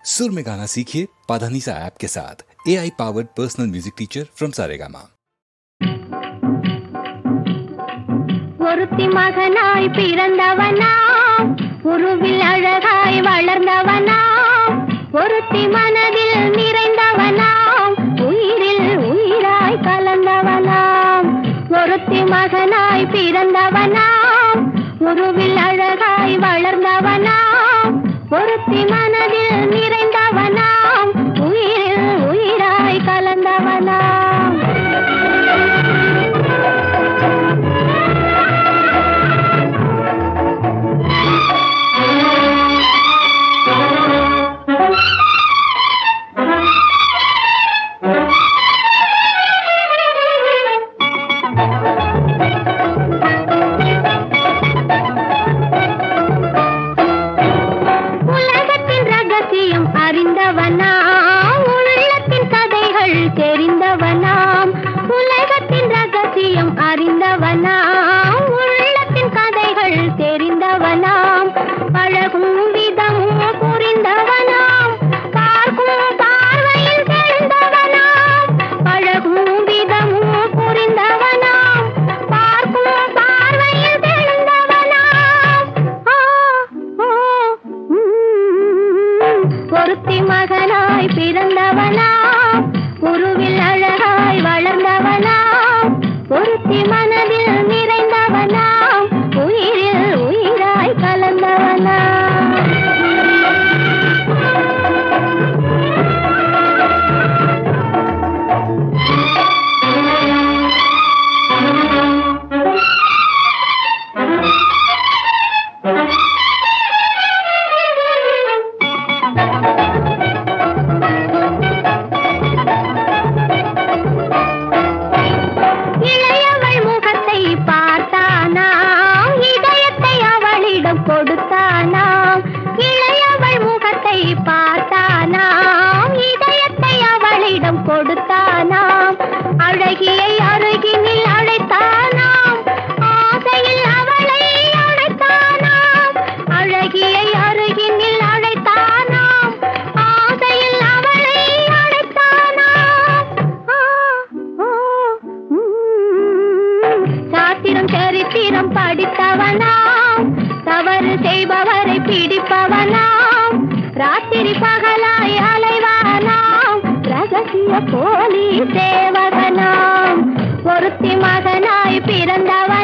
सुर में गाना सीखिए पाधानीसा ऐप के साथ। AI powered personal music teacher from Saregama. ஒருத்தி மகனாய் பிறந்தவனாம், உருவில் அழகாய் வளர்ந்தவனாம், ஒருத்தி மனதில் நிறைந்தவனாம், உயிரில் உயிராய் கலந்தவனாம். ஒருத்தி மகனாய் பிறந்தவனாம், உருவில் அழகாய் வளர்ந்தவனாம், ஒருத்தி மனதில் நிறைந்தவனாம், உயிரில் உயிராய் கலந்தவனாம். ஒருத்தி மகனாய் பிறந்தவனாம், உருவில் அழகாய் வளர்ந்தவனாம், ஒருத்தி மனதில் நிறைந்தவனாம், உயிரில் உயிராய் கலந்தவனாம். கொடுத்தானாம், இளையவள் முகத்தை பார்த்தானாம், இதயத்தை அவளிடம் கொடுத்தானாம், அழகியை அருகினில் அழைத்தானாம், ஆசையில் அவளை அழைத்தானாம், அழகியை அருகினில் அழைத்தானாம், ஆசையில் அவளை அழைத்தானாம். சாத்திரம் சரித்திரம் படித்தவனாம், தவறு செய்பவரை பிடிப்பவனாம், ராத்திரி பகலாய் அலைவானாம், ரகசிய போலி சேவகனாம். ஒருத்தி மகனாய் பிறந்தவன்